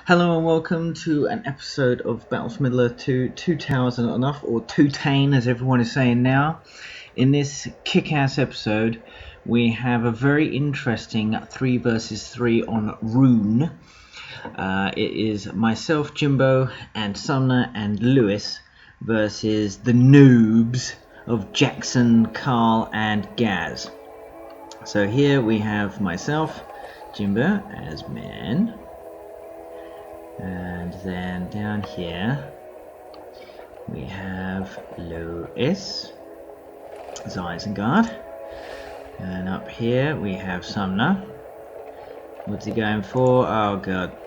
Hello and welcome to an episode of Battles Middler 2 Two Towers Are Not Enough, or Two Tane as everyone is saying now. In this kick-ass episode we have a very interesting 3 versus 3 on Rune. It is myself, Jimbo, and Sumner and Lewis versus the noobs of Jackson, Carl and Gaz. So here we have myself, Jimbo, as man. And then down here we have Lewis as Isengard, and up here we have Sumner. What's he going for? Oh god,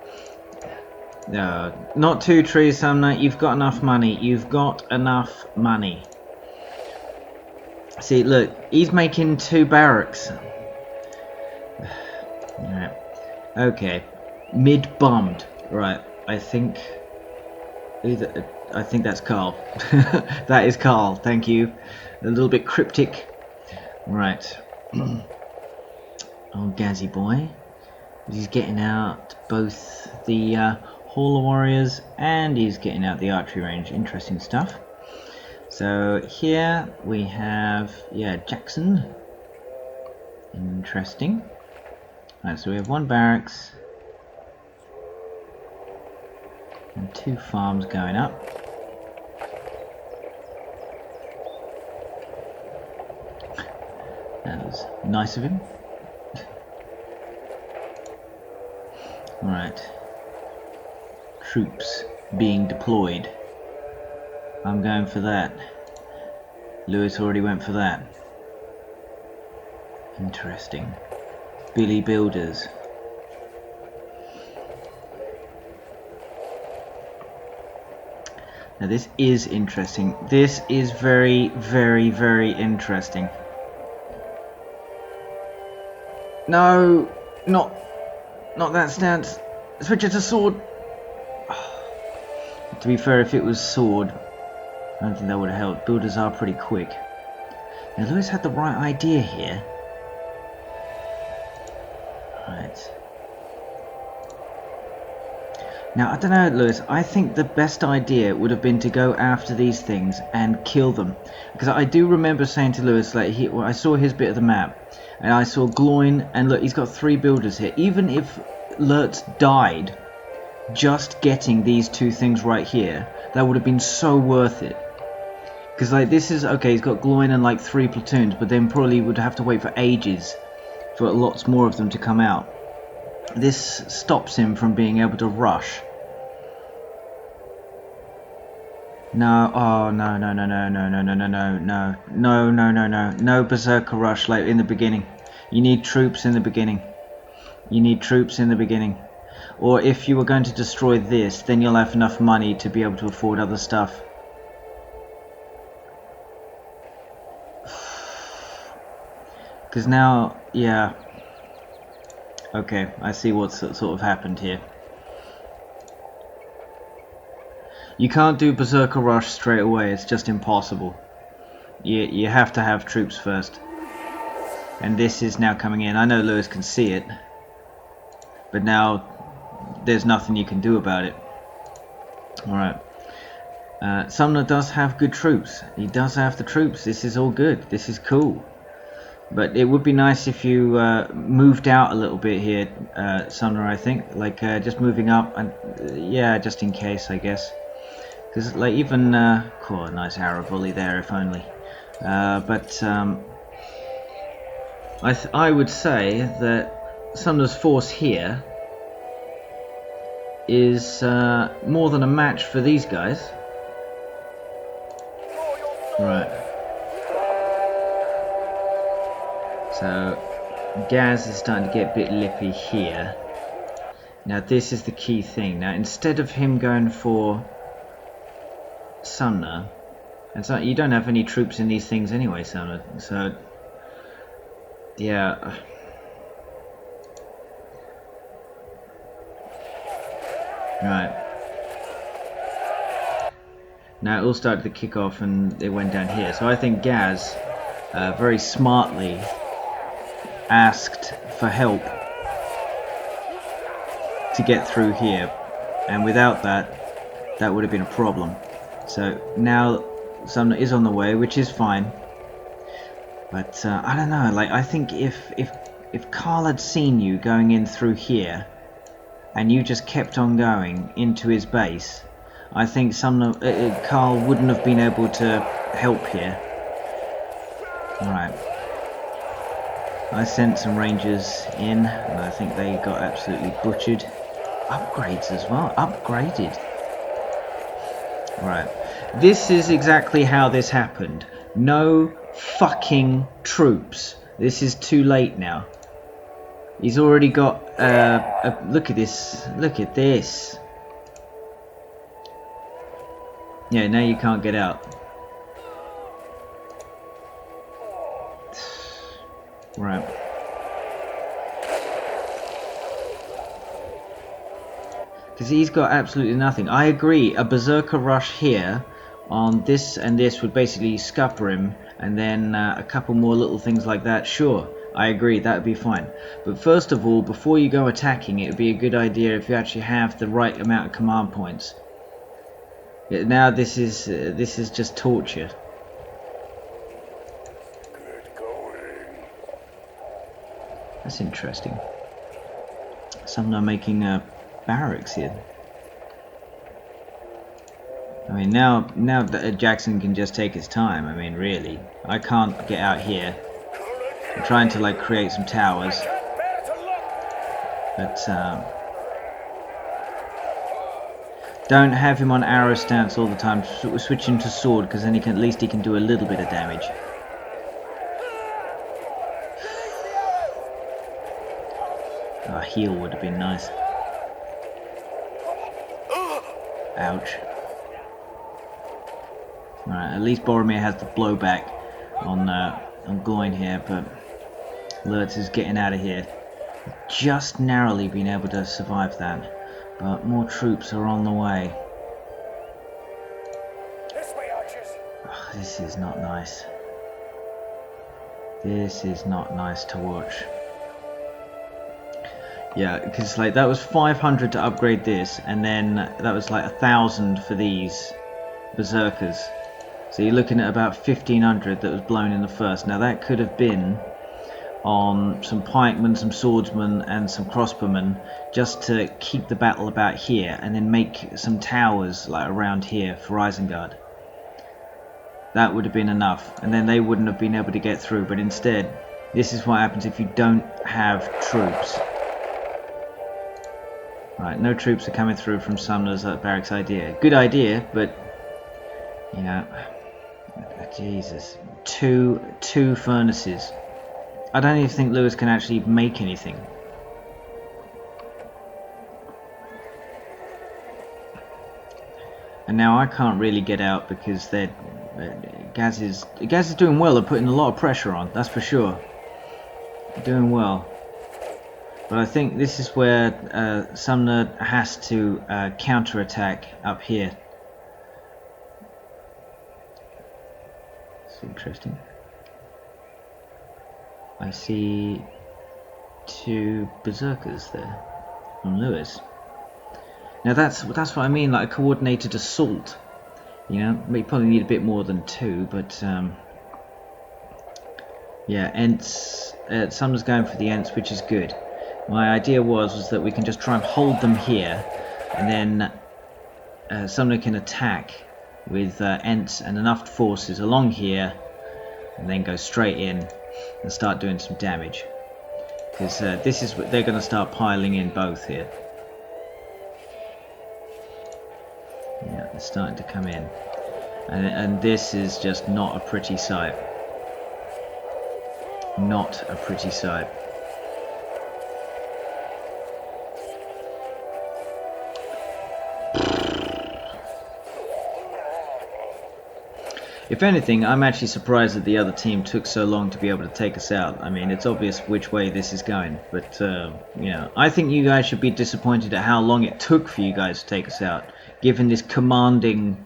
no, not 2 trees, Sumner. You've got enough money. You've got enough money. See, look, he's making 2 barracks. Alright, okay, mid bummed. Right, I think that's Carl. That is Carl, thank you. A little bit cryptic. Right. Oh, Gazzy boy. He's getting out both the Hall of Warriors and he's getting out the archery range. Interesting stuff. So here we have, Jackson. Interesting. Right, so we have 1 barracks. And 2 farms going up. That was nice of him. Right. Troops being deployed. I'm going for that. Lewis already went for that. Interesting. Billy Builders. Now this is interesting. This is very, very, very interesting. No, not that stance. Switch it to sword. To be fair, if it was sword, I don't think that would have helped. Builders are pretty quick. Now Lewis had the right idea here. Right. Now, I don't know, Lewis, I think the best idea would have been to go after these things and kill them. Because I do remember saying to Lewis, like, I saw his bit of the map, and I saw Gloin, and look, he's got 3 builders here. Even if Lurtz died, just getting these 2 things right here, that would have been so worth it. Because, like, this is, okay, he's got Gloin and, like, 3 platoons, but then probably would have to wait for ages for lots more of them to come out. This stops him from being able to rush. No, oh no, no berserker rush like in the beginning. You need troops in the beginning. You need troops in the beginning. Or if you were going to destroy this, then you'll have enough money to be able to afford other stuff. Because now, yeah. Okay, I see what's sort of happened here. You can't do Berserker Rush straight away, it's just impossible. You have to have troops first. And this is now coming in. I know Lewis can see it, but now there's nothing you can do about it. Alright. Sumner does have good troops. He does have the troops. This is all good. This is cool. But it would be nice if you moved out a little bit here, Sumner, I think. Like, just moving up, and yeah, just in case, I guess. Because, like, even, cool, nice arrow volley there, if only. But I would say that Sumner's force here is more than a match for these guys. Right. So, Gaz is starting to get a bit lippy here. Now this is the key thing. Now instead of him going for Sumner, and so you don't have any troops in these things anyway, Sumner. So, yeah. Right. Now it all started to kick off and it went down here. So I think Gaz very smartly asked for help to get through here. and without that, that would have been a problem. So now Sumner is on the way, which is fine. But I don't know. Like, I think if Carl had seen you going in through here, and you just kept on going into his base, I think Carl wouldn't have been able to help here. Alright. I sent some rangers in, and I think they got absolutely butchered. Upgrades as well. Upgraded. Right. This is exactly how this happened. No fucking troops. This is too late now. He's already got look at this. Look at this. Yeah, now you can't get out. Right. Because he's got absolutely nothing. I agree, a berserker rush here on this and this would basically scupper him, and then a couple more little things like that, sure. I agree, that would be fine. But first of all, before you go attacking, it would be a good idea if you actually have the right amount of command points. Yeah, now this is just torture. That's interesting. Some are making barracks here. I mean, now that Jackson can just take his time. I mean, really, I can't get out here. I'm trying to like create some towers, but don't have him on arrow stance all the time. Switch him to sword, because then he can, at least he can do a little bit of damage. A heal would have been nice. Ouch. Alright, at least Boromir has the blowback on Gloin here, but Lurtz is getting out of here. Just narrowly been able to survive that, but more troops are on the way. Oh, this is not nice. This is not nice to watch. Yeah, because like that was 500 to upgrade this, and then that was like 1,000 for these berserkers. So you're looking at about 1,500 that was blown in the first. Now that could have been on some pikemen, some swordsmen, and some crossbowmen, just to keep the battle about here, and then make some towers like around here for Isengard. That would have been enough, and then they wouldn't have been able to get through. But instead, this is what happens if you don't have troops. Right, no troops are coming through from Sumner's barracks idea. Good idea, but you know, Jesus, two furnaces. I don't even think Lewis can actually make anything. And now I can't really get out because Gaz is doing well. They're putting a lot of pressure on, that's for sure. Doing well. But I think this is where Sumner has to counter-attack up here. It's interesting. I see 2 berserkers there from Lewis. Now that's what I mean, like a coordinated assault. You know, we probably need a bit more than 2, but yeah, Ents. Sumner's going for the Ents, which is good. My idea was that we can just try and hold them here, and then Sumner can attack with Ents and enough forces along here, and then go straight in and start doing some damage. Because this is what they're going to start piling in both here. Yeah, they're starting to come in, and this is just not a pretty sight. Not a pretty sight. If anything, I'm actually surprised that the other team took so long to be able to take us out. I mean, it's obvious which way this is going, but you know, I think you guys should be disappointed at how long it took for you guys to take us out, given this commanding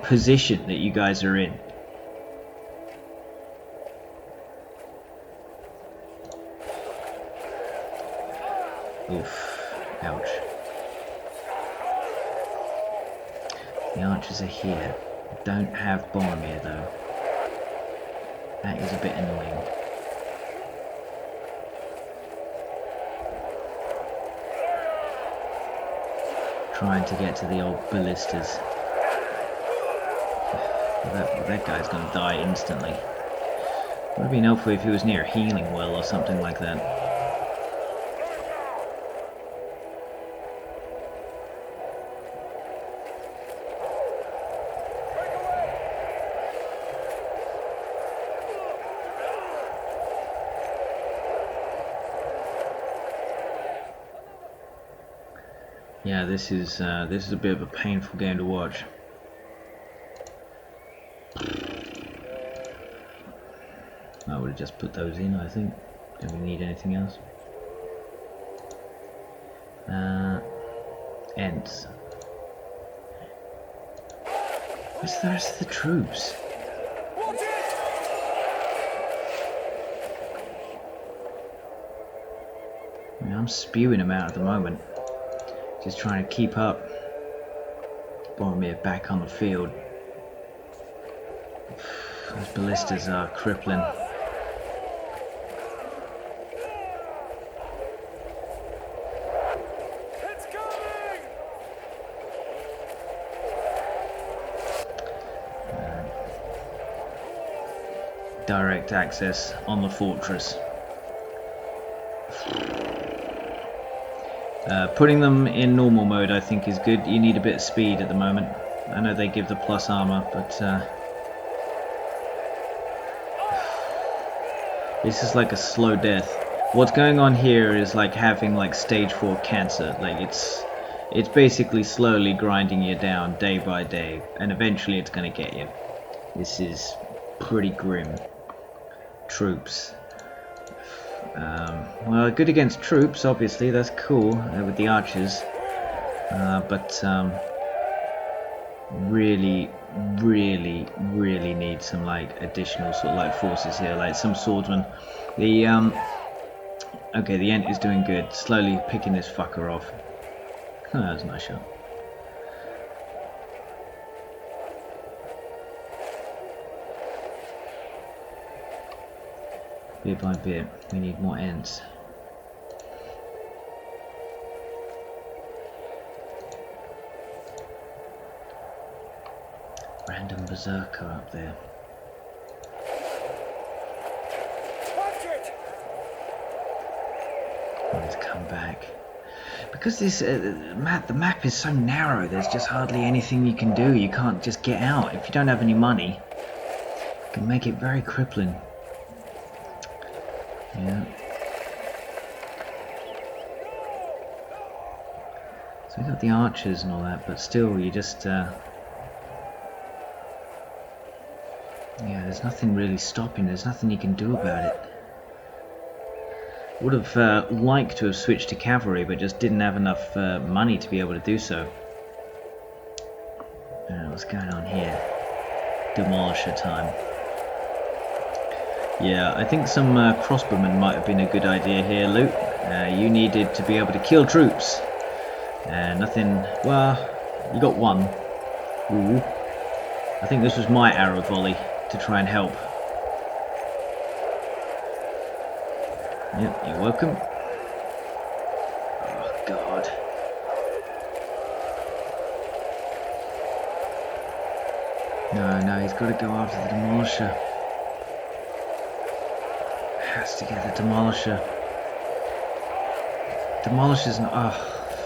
position that you guys are in. Oof. Ouch. The archers are here. Don't have Boromir though. That is a bit annoying. Trying to get to the old ballistas. That guy's gonna die instantly. Would have been helpful if he was near a healing well or something like that. Yeah, this is a bit of a painful game to watch. I would have just put those in, I think. Don't we need anything else? Ents. Where's the rest of the troops? I mean, I'm spewing them out at the moment. Just trying to keep up. Boromir back on the field. Those ballistas are crippling. Direct access on the fortress. Putting them in normal mode I think is good. You need a bit of speed at the moment. I know they give the plus armor, but this is like a slow death. What's going on here is like having like stage 4 cancer. Like it's basically slowly grinding you down day by day, and eventually it's gonna get you. This is pretty grim. Troops. Well, good against troops, obviously, that's cool, with the archers, but really need some like additional sort of like forces here, like some swordsmen. The okay, the Ent is doing good, slowly picking this fucker off. Oh, that was a nice shot. Bit by bit, we need more Ents. Random berserker up there. Let's come back. Because this the map is so narrow, there's just hardly anything you can do. You can't just get out. If you don't have any money, it can make it very crippling. Yeah. So we got the archers and all that, but still, you just yeah, there's nothing really stopping. There's nothing you can do about it. Would have liked to have switched to cavalry, but just didn't have enough money to be able to do so. What's going on here? Demolisher time. Yeah, I think some crossbowmen might have been a good idea here, Luke. You needed to be able to kill troops. Nothing... Well, you got one. Ooh. I think this was my arrow volley to try and help. Yep, you're welcome. Oh, God. No, he's got to go after the Demolisher. Has to get the Demolisher. Demolisher's not... Oh,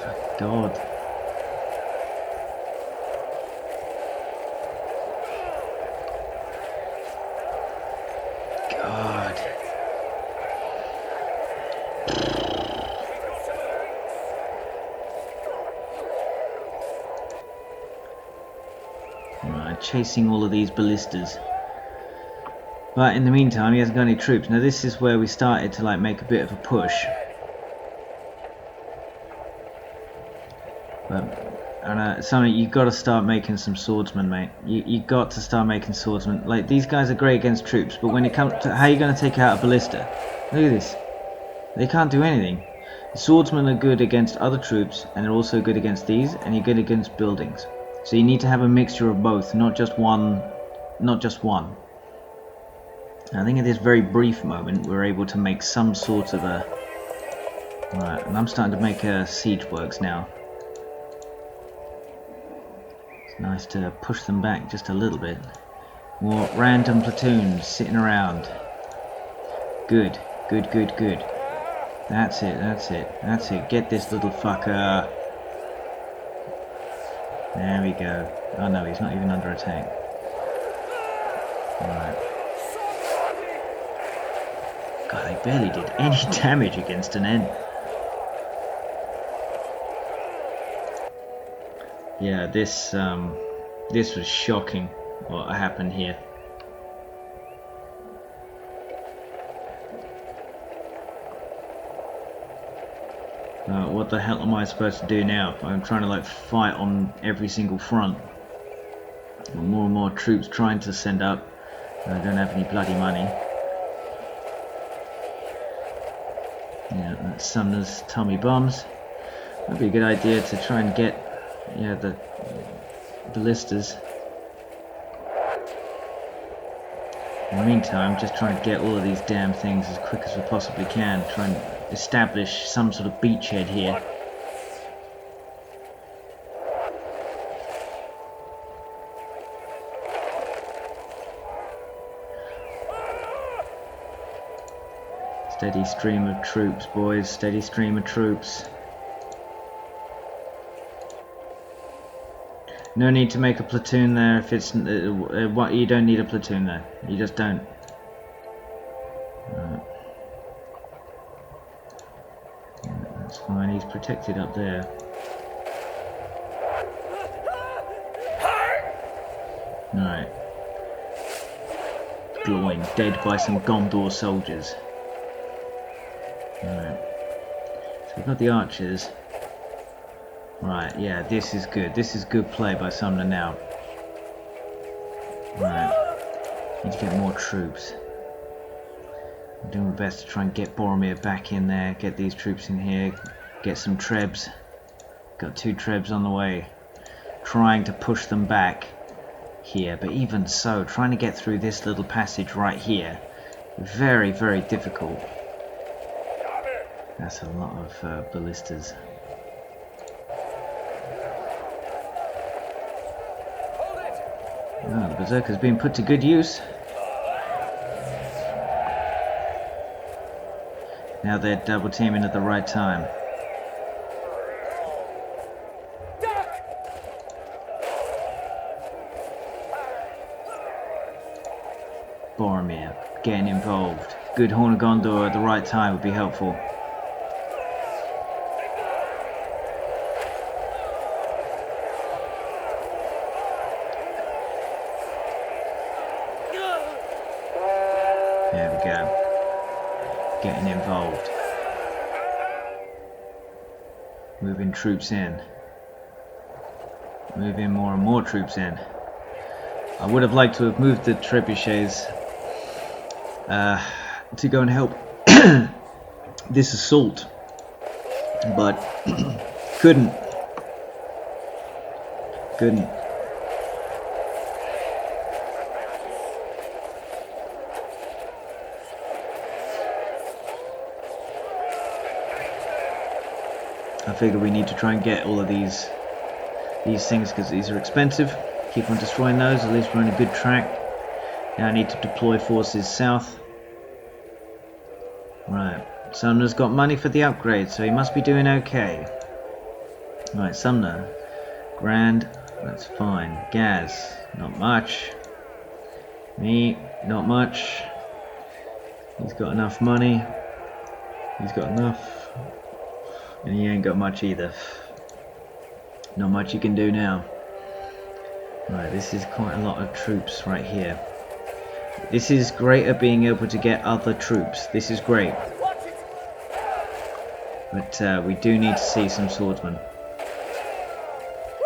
thank God. God. Right, chasing all of these ballistas. But in the meantime, he hasn't got any troops. Now this is where we started to like make a bit of a push. But Sonny, you got to start making some swordsmen, mate. You got to start making swordsmen. Like these guys are great against troops, but when it comes to how you going to take out a ballista, look at this. They can't do anything. The swordsmen are good against other troops, and they're also good against these, and you're good against buildings. So you need to have a mixture of both, not just one. I think at this very brief moment we're able to make some sort of a... Right, and I'm starting to make siege works now. It's nice to push them back just a little bit. More random platoons sitting around. Good, good, good, good. That's it, that's it, that's it. Get this little fucker. There we go. Oh no, he's not even under attack. Alright. God, they barely did any damage against an N. Yeah, this was shocking what happened here. What the hell am I supposed to do now? I'm trying to like fight on every single front. More and more troops trying to send up. I don't have any bloody money. Yeah, that's Sumner's Tommy bombs. That'd be a good idea to try and get, yeah, the ballistas. In the meantime, just trying to get all of these damn things as quick as we possibly can. Try and establish some sort of beachhead here. Steady stream of troops, boys. Steady stream of troops. No need to make a platoon there if it's what you don't need a platoon there. You just don't. Right. Yeah, that's fine. He's protected up there. Right. Glowing, dead by some Gondor soldiers. Right. So we've got the archers. Right, yeah, this is good. This is good play by Sumner now. Right. Need to get more troops. I'm doing my best to try and get Boromir back in there, get these troops in here, get some trebs. Got 2 trebs on the way. Trying to push them back here, but even so, trying to get through this little passage right here. Very, very difficult. That's a lot of ballistas. Oh, the Berserker's being put to good use. Now they're double teaming at the right time. Boromir getting involved. Good Horn of Gondor at the right time would be helpful. There we go. Getting involved. Moving troops in. Moving more and more troops in. I would have liked to have moved the trebuchets to go and help this assault, but couldn't. I figure we need to try and get all of these things because these are expensive. Keep on destroying those, at least we're on a good track. Now I need to deploy forces south. Right, Sumner's got money for the upgrade, so he must be doing okay. Right, Sumner. Grand, that's fine. Gaz, not much. Me, not much. He's got enough money. He's got enough. And he ain't got much either. Not much you can do now. Right, this is quite a lot of troops right here. This is great at being able to get other troops. This is great. But we do need to see some swordsmen.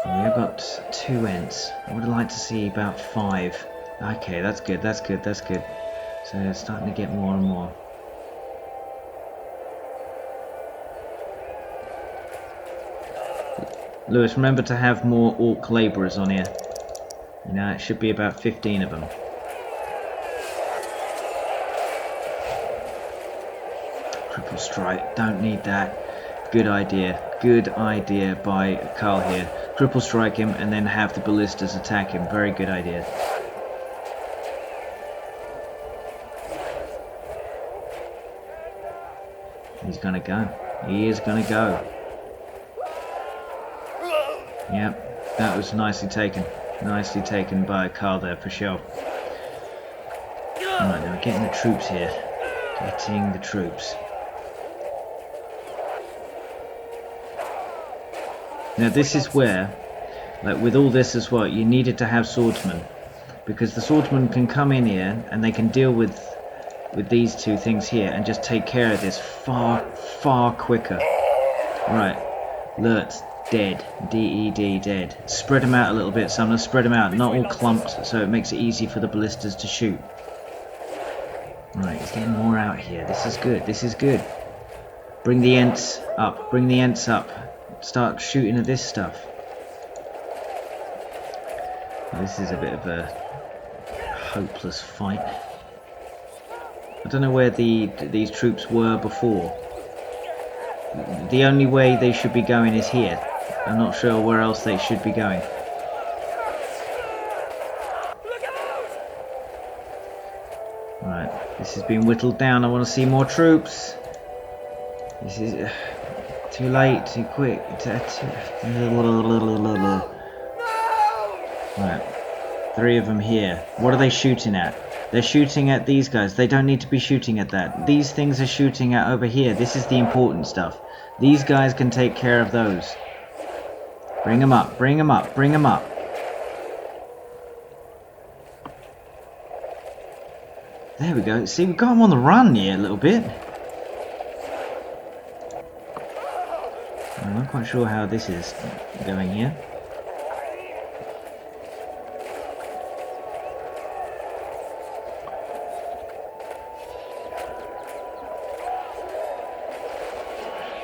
We've got 2 ents. I would like to see about 5. Okay, that's good, that's good, that's good. So it's starting to get more and more. Lewis, remember to have more orc labourers on here. You know, it should be about 15 of them. Cripple strike, don't need that. Good idea by Carl here. Cripple strike him and then have the ballistas attack him. Very good idea. He's gonna go. He is gonna go. Yep, that was nicely taken. Nicely taken by Carl there for sure. Alright, now getting the troops here. Getting the troops. Now this is where, like with all this as well, you needed to have swordsmen. Because the swordsmen can come in here and they can deal with these two things here and just take care of this far quicker. Right, Lurt's dead. D-E-D, dead. Spread them out a little bit, Sumner. Spread them out, not all clumped, so it makes it easy for the ballistas to shoot. Right, he's getting more out here. This is good, this is good. Bring the Ents up, bring the Ents up. Start shooting at this stuff. This is a bit of a hopeless fight. I don't know where these troops were before. The only way they should be going is here. I'm not sure where else they should be going. Right, this has been whittled down. I want to see more troops. This is too late, too quick. Right, 3 of them here. What are they shooting at? They're shooting at these guys. They don't need to be shooting at that. These things are shooting at over here. This is the important stuff. These guys can take care of those. Bring them up, bring them up, bring them up. There we go. See, we've got them on the run here a little bit. I'm not quite sure how this is going here.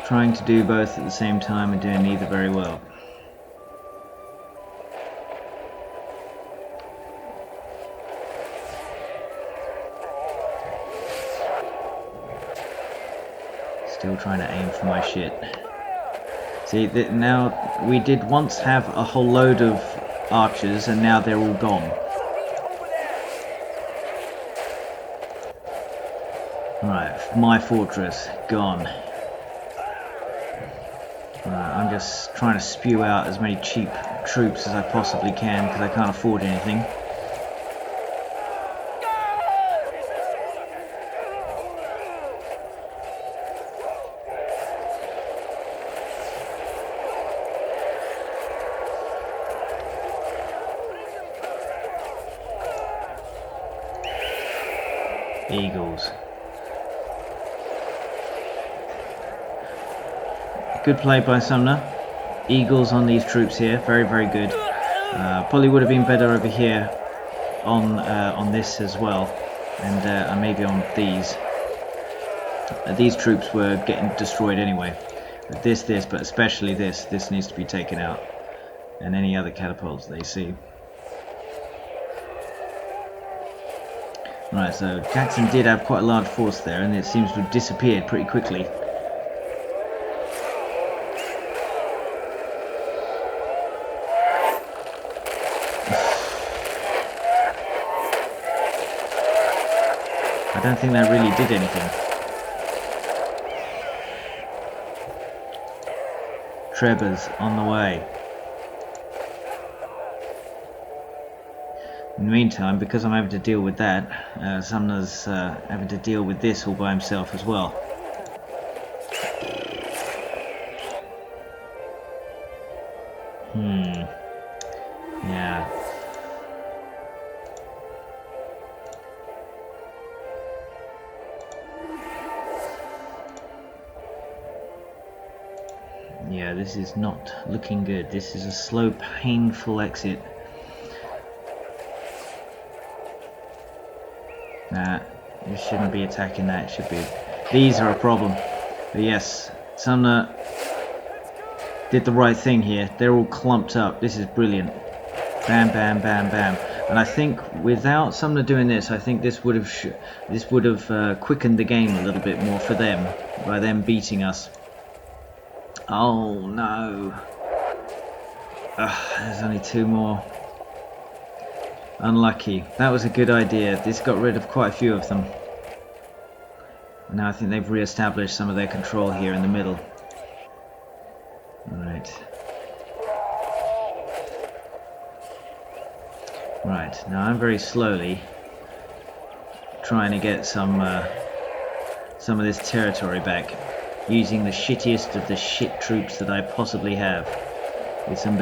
Trying to do both at the same time and doing neither very well. Still trying to aim for my shit. See, now we did once have a whole load of archers and now they're all gone. Right, my fortress, gone. I'm just trying to spew out as many cheap troops as I possibly can because I can't afford anything. Eagles. Good play by Sumner. Eagles on these troops here, very, very good. Probably would have been better over here on this as well, and maybe on these. These troops were getting destroyed anyway. But this, but especially this needs to be taken out, and any other catapults they see. Right, so Jackson did have quite a large force there, and it seems to have disappeared pretty quickly. I don't think that really did anything. Trevor's on the way. In the meantime, because I'm having to deal with that, Sumner's having to deal with this all by himself as well. Yeah. Yeah, this is not looking good. This is a slow, painful exit. Nah, you shouldn't be attacking that. It should be. These are a problem. But yes, Sumner did the right thing here. They're all clumped up. This is brilliant. Bam, bam, bam, bam. And I think without Sumner doing this, I think this would have quickened the game a little bit more for them by them beating us. Oh no! There's only 2 more. Unlucky. That was a good idea. This got rid of quite a few of them. Now I think they've re-established some of their control here in the middle. Right. Right. Now I'm very slowly trying to get some of this territory back, using the shittiest of the shit troops that I possibly have, with some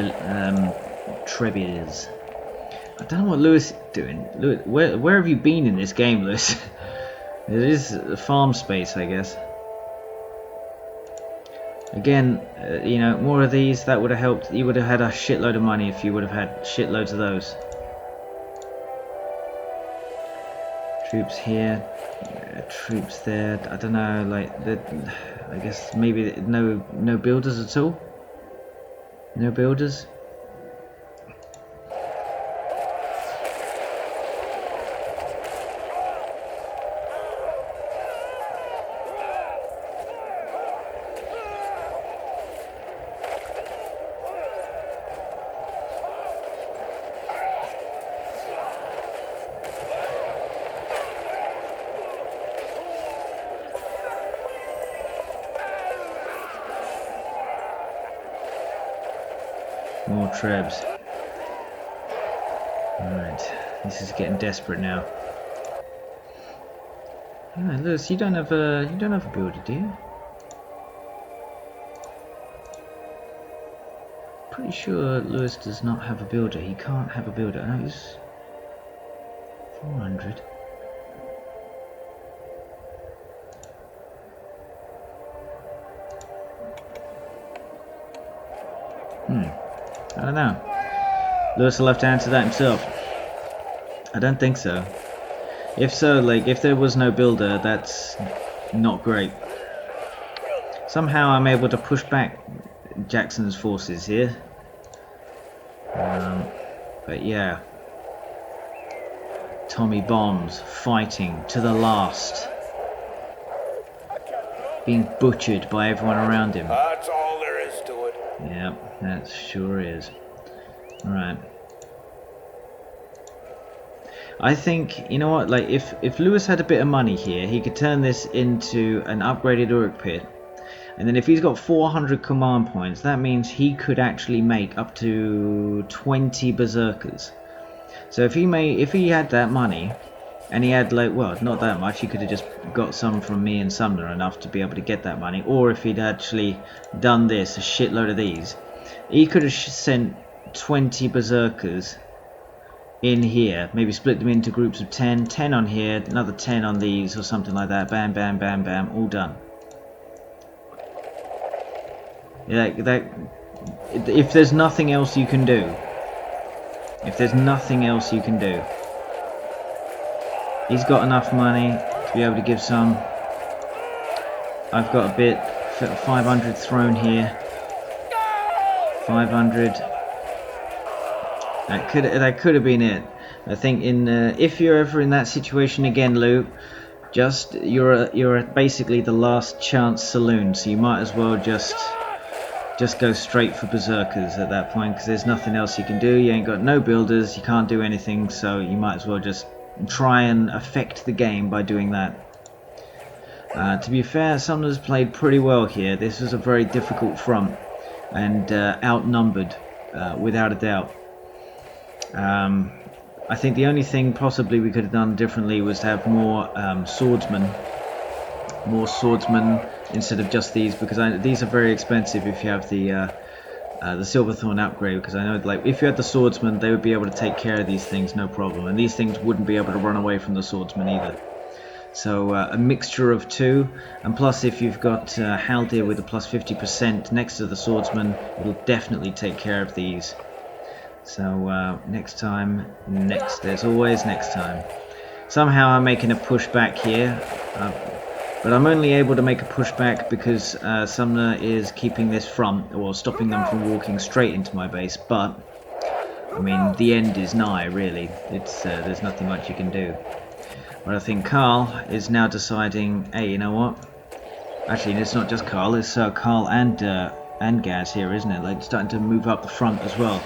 trebuchets. I don't know what Lewis is doing. Lewis, where have you been in this game, Lewis? It is farm space, I guess. Again, you know, more of these, that would have helped. You would have had a shitload of money if you would have had shitloads of those. Troops here, troops there. I don't know, like, I guess maybe no builders at all. No builders. More trebs. Alright, this is getting desperate now. Alright, Lewis, you don't have a builder, do you? Pretty sure Lewis does not have a builder. He can't have a builder. No, he's 400. I don't know. Lewis will have to answer that himself. I don't think so. If so, like, if there was no builder, that's not great. Somehow I'm able to push back Jackson's forces here. But yeah. Tommy Bombs fighting to the last. Being butchered by everyone around him. That's all there is to it. Yep, that sure is. Alright. I think, you know what, like, if Lewis had a bit of money here, he could turn this into an upgraded Uruk pit. And then if he's got 400 command points, that means he could actually make up to 20 berserkers. So if he had that money, and he had, like, well, not that much, he could have just got some from me and Sumner enough to be able to get that money. Or if he'd actually done this, a shitload of these, he could have sent 20 berserkers in here, maybe split them into groups of 10 on here, another 10 on these, or something like that. Bam, bam, bam, bam, all done. Yeah, if there's nothing else you can do, he's got enough money to be able to give some. I've got a bit, 500 thrown here, 500. That could have been it. I think if you're ever in that situation again, Lou, you're basically the last chance saloon, so you might as well just go straight for berserkers at that point, because there's nothing else you can do. You ain't got no builders, you can't do anything, so you might as well just try and affect the game by doing that. To be fair, Sumner's played pretty well here. This was a very difficult front and outnumbered without a doubt. I think the only thing possibly we could have done differently was to have more swordsmen instead of just these, because these are very expensive if you have the Silverthorn upgrade, because I know, like, if you had the swordsmen, they would be able to take care of these things no problem, and these things wouldn't be able to run away from the swordsmen either. So a mixture of two, and plus if you've got Haldir with a plus 50% next to the swordsman, it'll definitely take care of these. So next time, there's always next time. Somehow I'm making a push back here. But I'm only able to make a pushback because Sumner is keeping this front, or stopping them from walking straight into my base. But I mean, the end is nigh, really. It's there's nothing much you can do. But I think Carl is now deciding, hey, you know what? Actually, it's not just Carl. It's Carl and Gaz here, isn't it? Like starting to move up the front as well.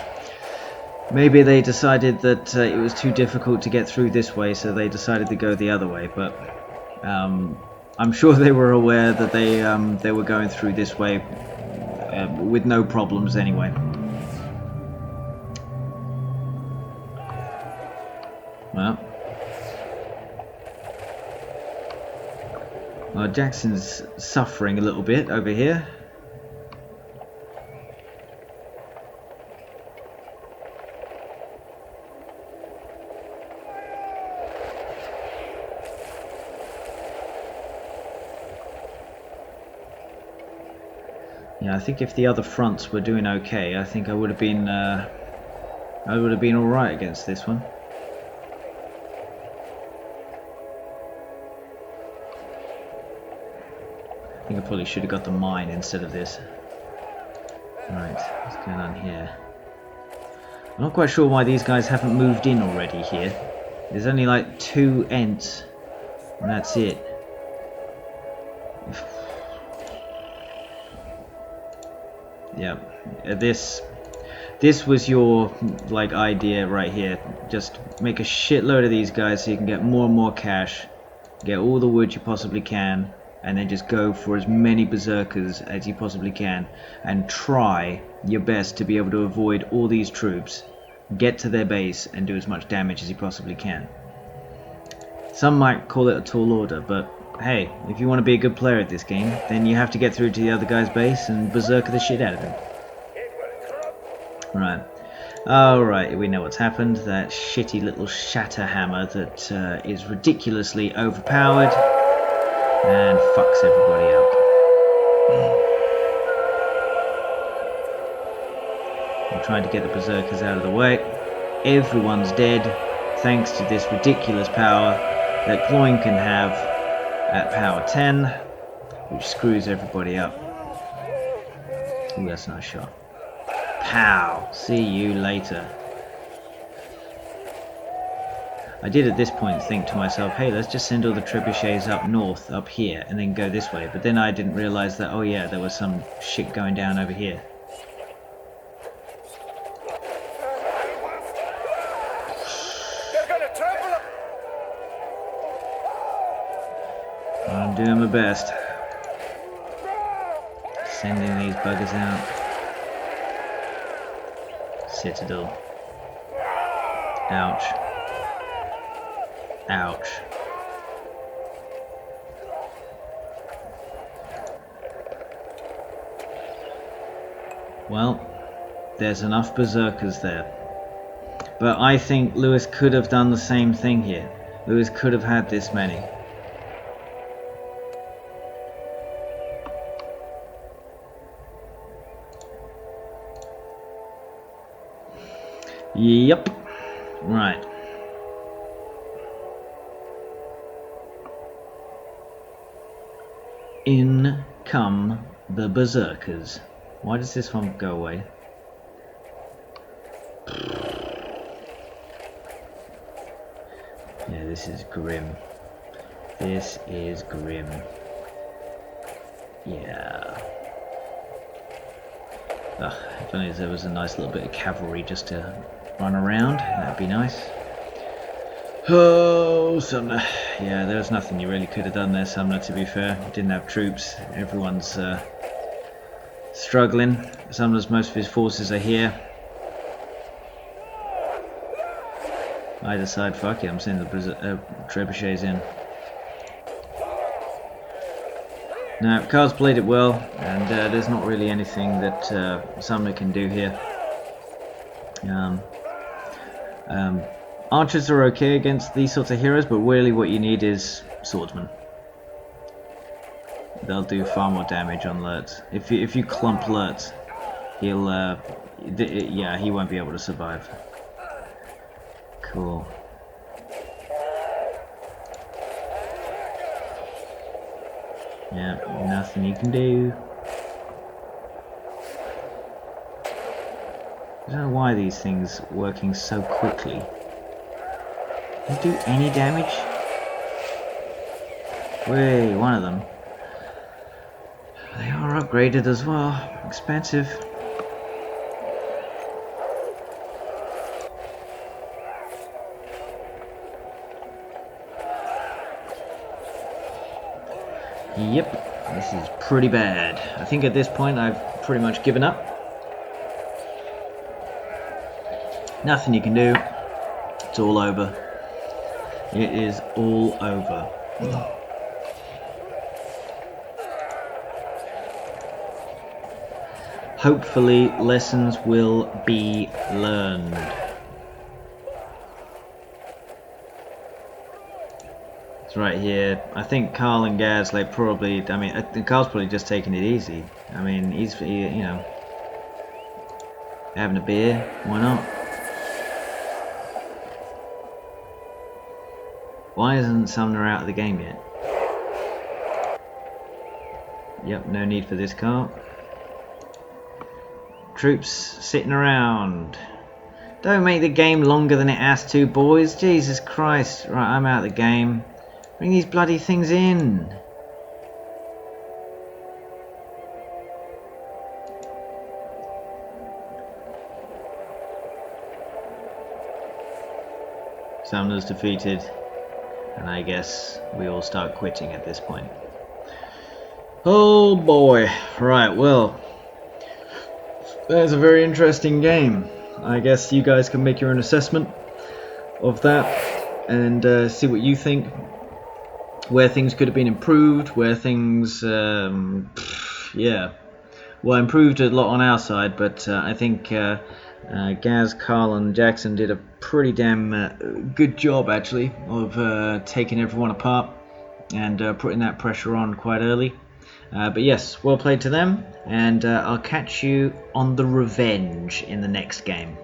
Maybe they decided that it was too difficult to get through this way, so they decided to go the other way. But I'm sure they were aware that they were going through this way with no problems anyway. Well, Jackson's suffering a little bit over here. Yeah, I think if the other fronts were doing okay, I think I would have been all right against this one. I think I probably should have got the mine instead of this. Right, what's going on here? I'm not quite sure why these guys haven't moved in already here. There's only like 2 ents, and that's it. Yeah, this was your like idea right here. Just make a shitload of these guys so you can get more and more cash, get all the wood you possibly can, and then just go for as many berserkers as you possibly can, and try your best to be able to avoid all these troops, get to their base, and do as much damage as you possibly can. Some might call it a tall order, but hey, if you want to be a good player at this game, then you have to get through to the other guy's base and berserker the shit out of him. Right. Alright, we know what's happened. That shitty little shatter hammer that is ridiculously overpowered and fucks everybody up. I'm trying to get the berserkers out of the way. Everyone's dead thanks to this ridiculous power that Cloyne can have at power 10, which screws everybody up. Ooh, that's a nice shot. Pow! See you later. I did at this point think to myself, hey, let's just send all the trebuchets up north, up here, and then go this way. But then I didn't realise that, oh yeah, there was some shit going down over here. I'm doing my best. Sending these buggers out. Citadel. Ouch. Ouch. Well, there's enough berserkers there. But I think Lewis could have done the same thing here. Lewis could have had this many. Yep. Right. In come the berserkers. Why does this one go away? Yeah, this is grim. This is grim. Yeah. Ugh, if only there was a nice little bit of cavalry just to run around, that'd be nice. Oh, Sumner. Yeah, there was nothing you really could have done there, Sumner, to be fair. You didn't have troops. Everyone's struggling. Sumner's most of his forces are here. I decide, fuck it, I'm sending the trebuchets in. Now, Carl's played it well, and there's not really anything that Sumner can do here. Archers are okay against these sorts of heroes, but really what you need is swordsmen. They'll do far more damage on Lurtz. If you clump Lurtz, he'll yeah, he won't be able to survive. Cool. Yeah, nothing you can do. I don't know why these things working so quickly. They do any damage? Wait, one of them. They are upgraded as well. Expensive. Yep, this is pretty bad. I think at this point I've pretty much given up. Nothing you can do. It's all over. It is all over. Hopefully lessons will be learned. It's right here. I think Carl and Gaz, they probably, I mean, Carl's probably just taking it easy. I mean, he's, you know, having a beer, why not? Why isn't Sumner out of the game yet? Yep, no need for this car. Troops sitting around. Don't make the game longer than it has to, boys. Jesus Christ. Right, I'm out of the game. Bring these bloody things in. Sumner's defeated. And I guess we all start quitting at this point. Oh boy. Right, well. That's a very interesting game. I guess you guys can make your own assessment of that and see what you think. Where things could have been improved, where things, yeah, well, improved a lot on our side, but I think Gaz, Carl and Jackson did a pretty damn good job actually of taking everyone apart and putting that pressure on quite early. But yes, well played to them, and I'll catch you on the revenge in the next game.